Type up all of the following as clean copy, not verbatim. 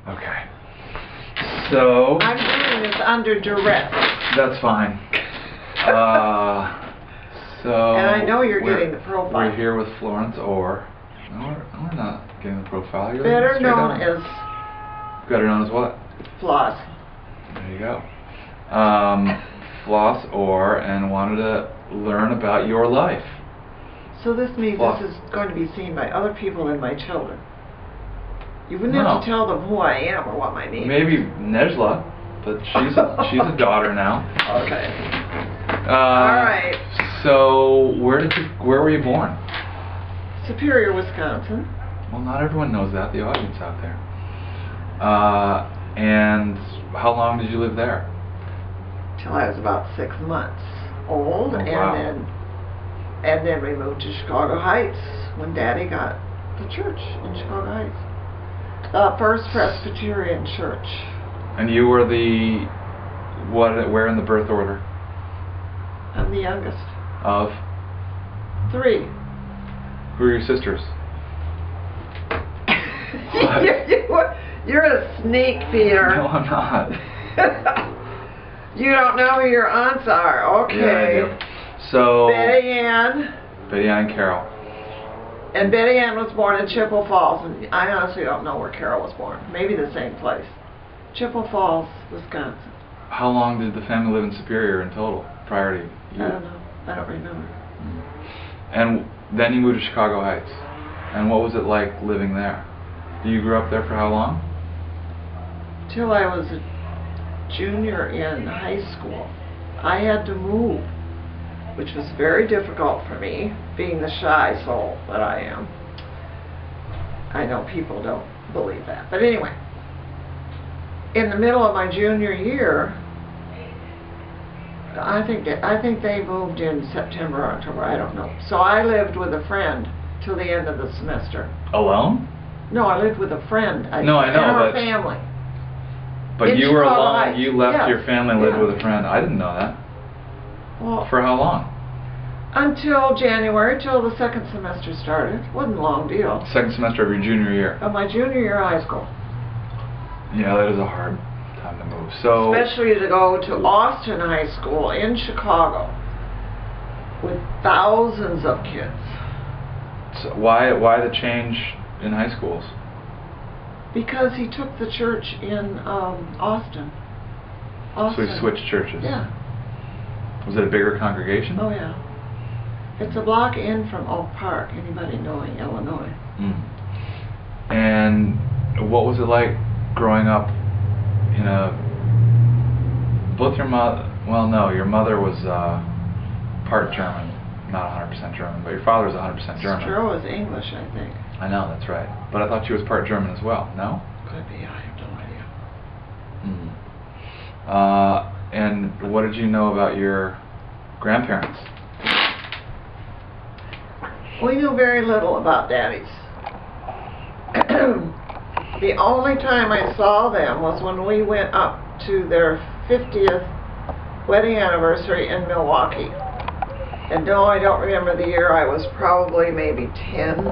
Okay. So... I'm doing this under duress. That's fine. So... And I know you're getting the profile. We're here with Florence Orr. No, we're not getting the profile. You're Better known as... Better known as what? Floss. There you go. Floss Orr, and wanted to learn about your life. So this means Floss. This is going to be seen by other people and my children. You wouldn't have to tell them who I am or what my name is. Maybe Nejla, but she's a daughter now. Okay. Alright. So where were you born? Superior, Wisconsin. Well, not everyone knows that, the audience out there. And how long did you live there? Till I was about 6 months old. Oh, wow. And then we moved to Chicago Heights when Daddy got the church in Chicago Heights. First Presbyterian Church. And you were the, where in the birth order? I'm the youngest. Of? 3. Who are your sisters? You're a sneak, Peter. No, I'm not. You don't know who your aunts are. Okay. Yeah, I do. So... Betty Ann. Betty Ann and Carol. And Betty Ann was born in Chippewa Falls, and I honestly don't know where Carol was born. Maybe the same place. Chippewa Falls, Wisconsin. How long did the family live in Superior in total, prior to you? I don't know. I don't remember. And then you moved to Chicago Heights. And what was it like living there? You grew up there for how long? Till I was a junior in high school. I had to move, which was very difficult for me, being the shy soul that I am. I know people don't believe that. But anyway, in the middle of my junior year, I think they moved in September or October, I don't know. So I lived with a friend till the end of the semester. Alone? No, I lived with a friend. No, I know, and her but... family. But you were alone, Heights. you left Yes. your family and lived with a friend. I didn't know that. Well, for how long? Until January, till the second semester started. Wasn't a long deal. Second semester of your junior year. Of my junior year of high school. Yeah, that is a hard time to move. So especially to go to Austin High School in Chicago with thousands of kids. So why the change in high schools? Because he took the church in Austin. So he switched churches. Yeah. Was it a bigger congregation? Oh yeah. It's a block in from Oak Park. Anybody knowing Illinois? And what was it like growing up in a... Both your mother... Well, no, your mother was part German, not 100% German, but your father was 100% German. Stroh was English, I think. I know, that's right. But I thought she was part German as well, no? Could be, I have no idea. And what did you know about your grandparents? We knew very little about Daddy's. The only time I saw them was when we went up to their 50th wedding anniversary in Milwaukee. And no, I don't remember the year. I was probably maybe 10,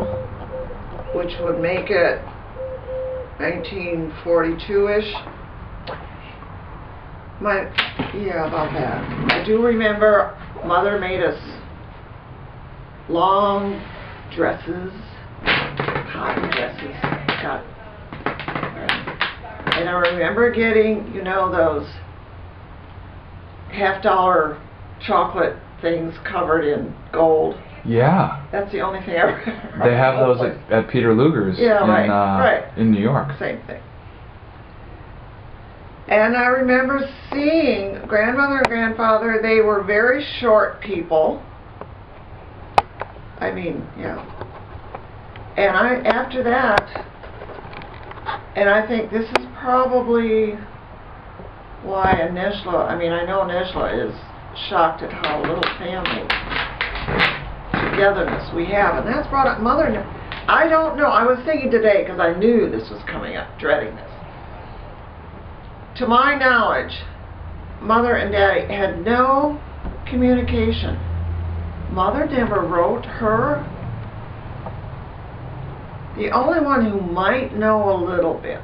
which would make it 1942-ish. Yeah, about that. I do remember Mother made us long dresses, cotton dresses. And I remember getting, you know, those $50 chocolate things covered in gold. Yeah. That's the only thing I remember. They have those at Peter Luger's in New York. Same thing. And I remember seeing grandmother and grandfather. They were very short people. I mean, yeah. And after that, and I think this is probably why Nejla, I mean, I know Nejla is shocked at how little family togetherness we have, and that's brought up Mother. I don't know. I was thinking today, because I knew this was coming up, dreading this. To my knowledge, Mother and Daddy had no communication. Mother never wrote her. The only one who might know a little bit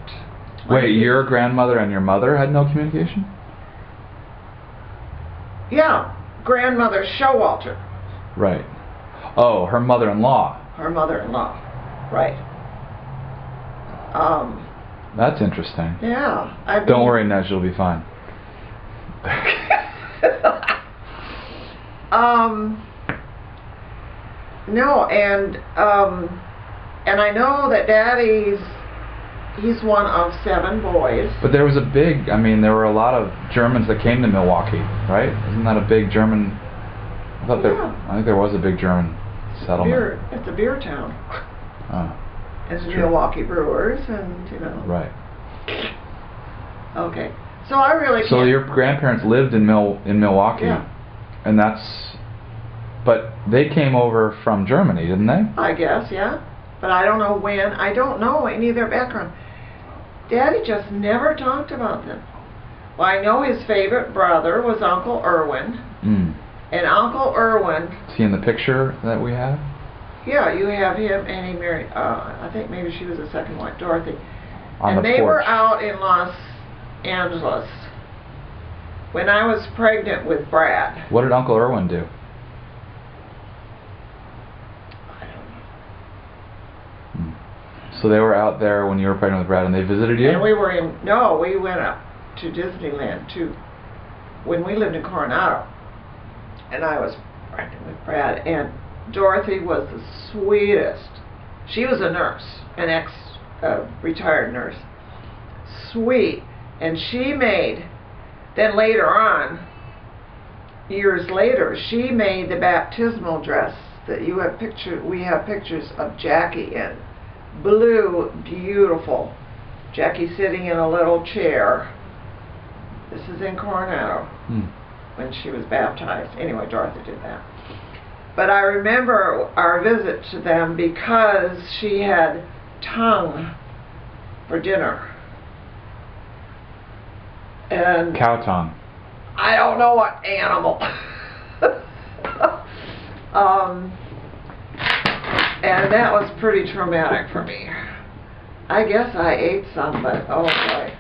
Wait, your grandmother and your mother had no communication? Yeah, grandmother Showalter. Right. Oh, her mother-in-law. Her mother-in-law, right. That's interesting. Yeah. I mean, don't worry, Ned, you'll be fine. No, and I know that he's one of 7 boys. But there was a big, I mean, there were a lot of Germans that came to Milwaukee, right? Isn't that a big German? I thought I think there was a big German settlement. It's a beer town. Oh, it's true. Milwaukee Brewers, and you know. Right. Okay, so I really. So your grandparents lived in Milwaukee, yeah. And but they came over from Germany, didn't they? I guess, yeah. But I don't know when. I don't know any of their background. Daddy just never talked about them. Well, I know his favorite brother was Uncle Irwin. Mm. And Uncle Irwin... Is he in the picture that we have? Yeah, you have him, and he married, I think maybe she was the second wife, Dorothy. On and the they were porch. out in Los Angeles when I was pregnant with Brad. What did Uncle Irwin do? I don't know. So they were out there when you were pregnant with Brad, and they visited you? And we were in, no, we went up to Disneyland too, when we lived in Coronado. And I was pregnant with Brad, and Dorothy was the sweetest. She was a nurse, an retired nurse. Sweet. And she made, then later on, years later, she made the baptismal dress that you have we have pictures of Jackie in. Blue, beautiful. Jackie sitting in a little chair. This is in Coronado. When she was baptized. Anyway, Dorothy did that. But I remember our visit to them because she had tongue for dinner. And Cow tongue. I don't know what animal. And that was pretty traumatic for me. I guess I ate some, but oh boy.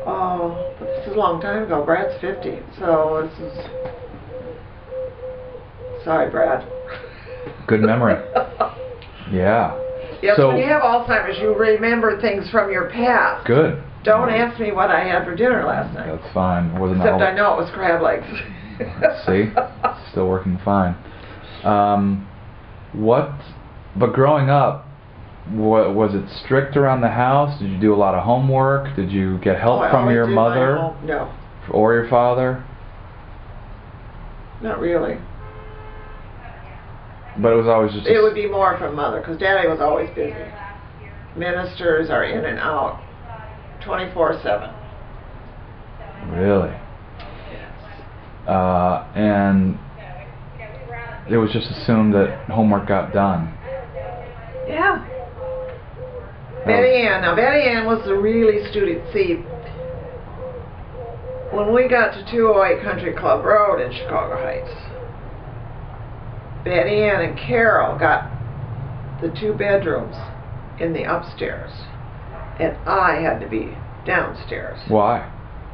Oh, this is a long time ago. Brad's 50, so this is... Sorry, Brad. Good memory. Yeah. Yes, so, when you have Alzheimer's, you remember things from your past. Good. Don't ask me what I had for dinner last night. That's fine. Except I know it was crab legs. See? Still working fine. But growing up, was it strict around the house? Did you do a lot of homework? Did you get help from your mother? No. Or your father? Not really. But it was always just... It would be more from Mother, because Daddy was always busy. Ministers are in and out 24/7. Really? Yes. And it was just assumed that homework got done. Yeah. Betty Ann. Now, Betty Ann was the really studious. See, when we got to 208 Country Club Road in Chicago Heights, Betty Ann and Carol got the 2 bedrooms in the upstairs, and I had to be downstairs. Why?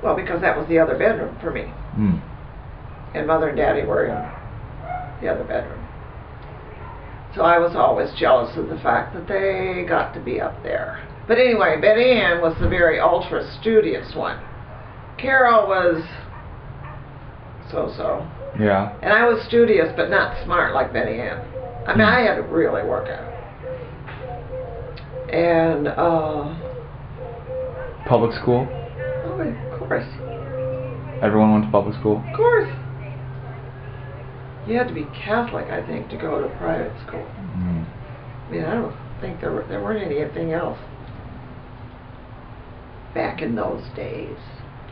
Well, because that was the other bedroom for me. And Mother and Daddy were in the other bedroom. So I was always jealous of the fact that they got to be up there. But anyway, Betty Ann was the very ultra studious one. Carol was so-so. Yeah. And I was studious, but not smart like Betty Ann. I mean, I had to really work at it. And, Public school? oh, of course. Everyone went to public school? Of course. You had to be Catholic, I think, to go to private school. I mean, I don't think there weren't anything else back in those days.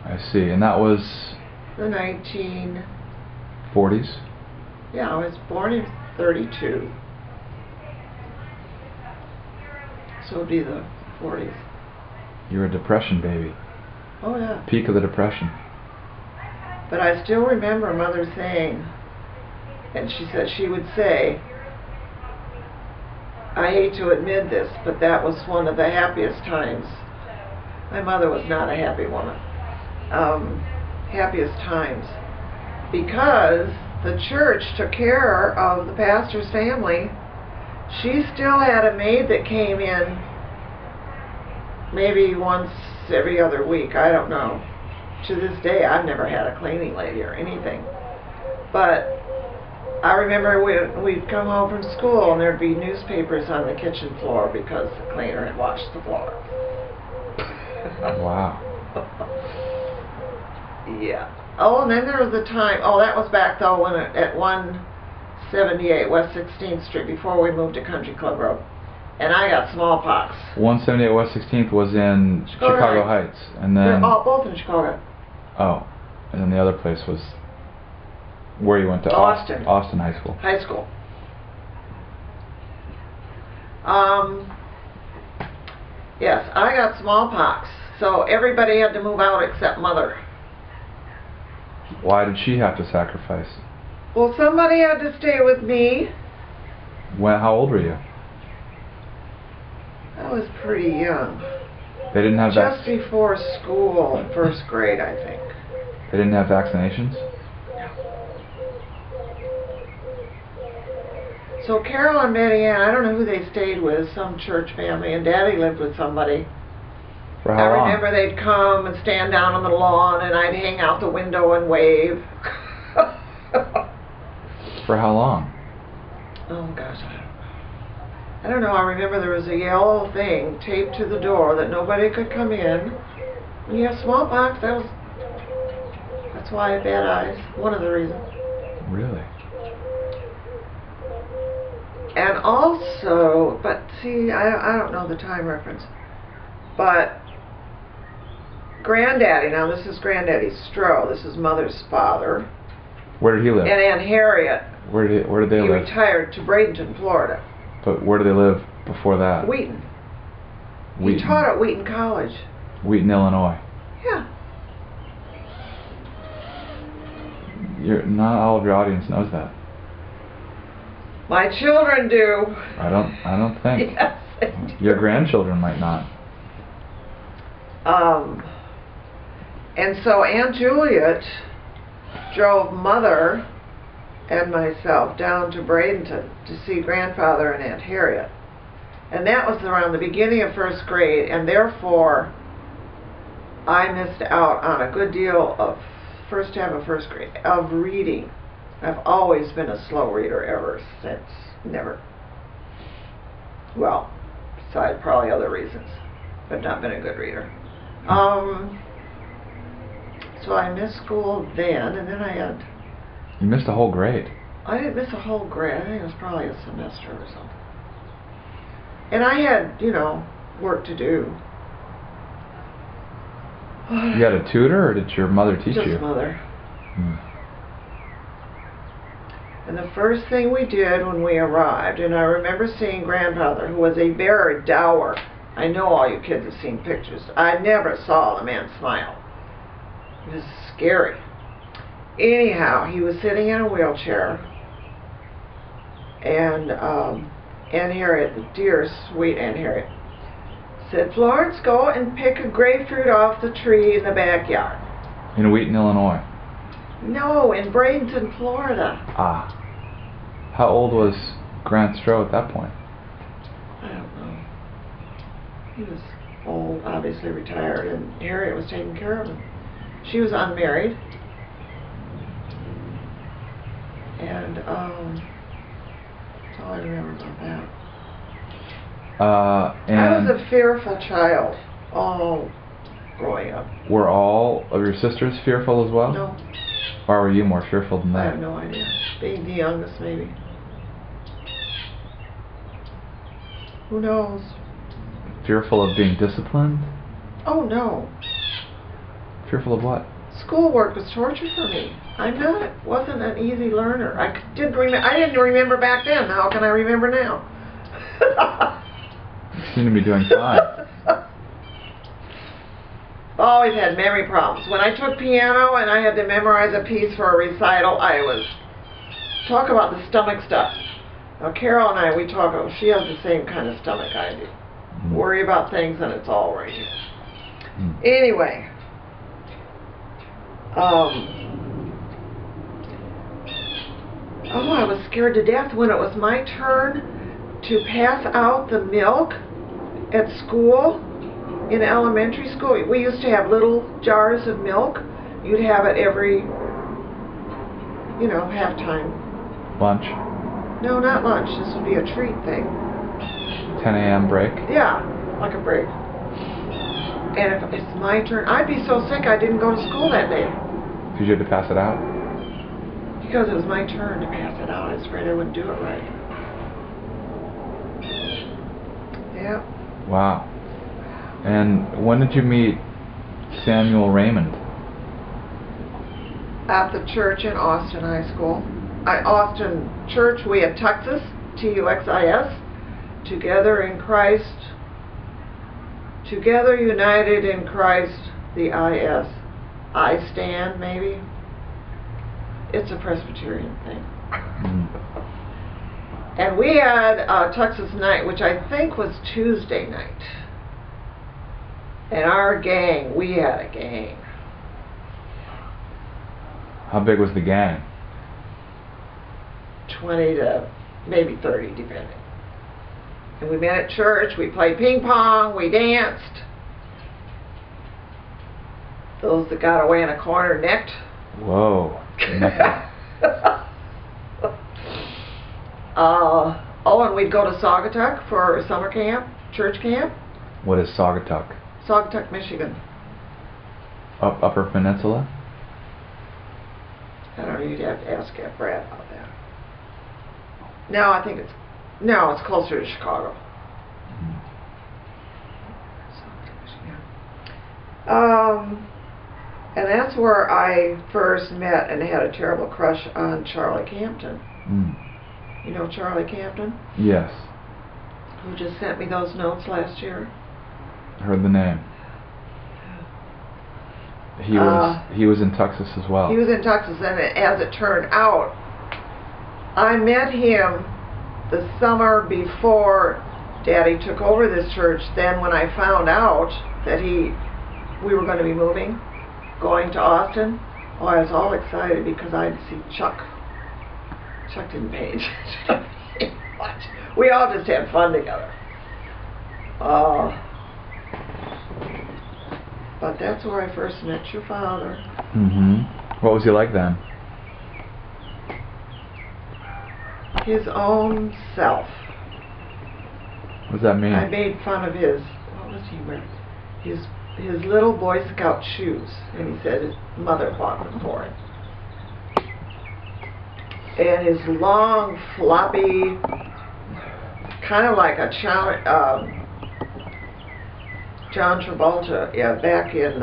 I see. And that was... The 40s? Yeah, I was born in 32. So it would be the 40s. You were a Depression baby. Oh, yeah. Peak of the Depression. But I still remember Mother saying, and she said she would say, I hate to admit this, but that was one of the happiest times. My mother was not a happy woman. Happiest times. Because the church took care of the pastor's family. She still had a maid that came in maybe once every other week. I don't know. To this day, I've never had a cleaning lady or anything. But I remember we'd come home from school and there'd be newspapers on the kitchen floor because the cleaner had washed the floor. Wow. Yeah. Oh, and then there was the time, that was back though when at 178 West 16th Street before we moved to Country Club Road. And I got smallpox. 178 West 16th was in Chicago Heights. And then... They're both in Chicago. Oh. And then the other place was where you went to Austin. Austin High School. High school. Yes, I got smallpox. So everybody had to move out except Mother. Why did she have to sacrifice? Well, somebody had to stay with me. How old were you? I was pretty young. They didn't have just before school, first grade, I think. They didn't have vaccinations? No. So Carol and Betty Ann, I don't know who they stayed with, some church family, and Daddy lived with somebody. For how long? I remember they'd come and stand down on the lawn, and I'd hang out the window and wave. For how long? Oh gosh, I don't know. I remember there was a yellow thing taped to the door that nobody could come in. When you have smallpox, that's why I had bad eyes. One of the reasons. Really? And also, but see, I don't know the time reference, but Granddaddy, now this is Granddaddy Stroh, this is Mother's father. Where did he live? And Aunt Harriet. Where did they live? He retired to Bradenton, Florida. But where did they live before that? Wheaton. Wheaton. He taught at Wheaton College. Wheaton, Illinois. Yeah. Not all of your audience knows that. My children do. I don't think. Yes, they do. Your grandchildren might not. And so Aunt Juliet drove Mother and myself down to Bradenton to see Grandfather and Aunt Harriet. And that was around the beginning of first grade, and therefore I missed out on a good deal of first half of first grade of reading. I've always been a slow reader ever since. Never. Well, besides probably other reasons, but not been a good reader. So I missed school then, and then You missed a whole grade. I didn't miss a whole grade. I think it was probably a semester or something. And I had, work to do. You had a tutor, or did your mother teach you? Just Mother. Hmm. And the first thing we did when we arrived, and I remember seeing Grandfather, who was a very dour. I know all you kids have seen pictures. I never saw the man smile. It was scary. Anyhow, he was sitting in a wheelchair, and Aunt Harriet, the dear, sweet Aunt Harriet, said, "Florence, go and pick a grapefruit off the tree in the backyard." In Wheaton, Illinois? No, in Bradenton, Florida. Ah. How old was Grant Stroh at that point? I don't know. He was old, obviously retired, and Harriet was taking care of him. She was unmarried. And, that's all I remember about that. And I was a fearful child, all growing up. Were all of your sisters fearful as well? No. Or were you more fearful than I that? have no idea. Being the youngest, maybe. Who knows? Fearful of being disciplined? Oh, no. Fearful of what? Schoolwork was torture for me. Wasn't an easy learner. I didn't remember back then. How can I remember now? You seem to be doing fine. Always had memory problems. When I took piano and I had to memorize a piece for a recital, talk about the stomach stuff. Now Carol and I, we talk, she has the same kind of stomach I do. Worry about things and it's all right here. Anyway. Oh, I was scared to death when it was my turn to pass out the milk at school, in elementary school. We used to have little jars of milk. You'd have it every, you know, halftime. Lunch? No, not lunch. This would be a treat thing. 10 a.m. break? Yeah, like a break. And if it's my turn, I'd be so sick I didn't go to school that day. Because you had to pass it out? Because it was my turn to pass it out. I was afraid I wouldn't do it right. Yeah. Wow. And when did you meet Samuel Raymond? At the church in Austin High School. Austin Church, we had Tuxis, T-U-X-I-S, Together in Christ, Together United in Christ, the I-S. I stand, maybe. It's a Presbyterian thing. And we had Tuxis night, which I think was Tuesday night. And our gang, we had a gang. How big was the gang? 20 to maybe 30, depending. And we met at church, we played ping pong, we danced. Those that got away in a corner necked. Whoa. Oh, and we'd go to Saugatuck for summer camp, church camp. What is Saugatuck? Saugatuck, Michigan. Upper Peninsula? I don't know, you'd have to ask Brad about that. No, I think it's closer to Chicago. And that's where I first met and had a terrible crush on Charlie Campton. You know Charlie Campton? Yes. Who just sent me those notes last year? I heard the name. He was in Texas as well. He was in Texas, and as it turned out, I met him the summer before Daddy took over this church. Then when I found out that we were going to be moving, going to Austin, oh, I was all excited because I'd see Chuck. Chuck didn't pay attention much. We all just had fun together. But that's where I first met your father. What was he like then? His own self. What does that mean? I made fun of his, what was he wearing? His little Boy Scout shoes. And he said his mother bought them for him. And his long, floppy, kind of like a John Travolta, back in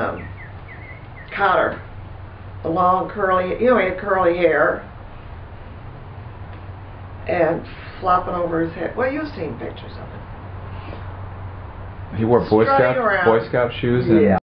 Cotter. The long curly, he had curly hair. And flopping over his head. Well, you've seen pictures of it. He wore Boy Scout shoes and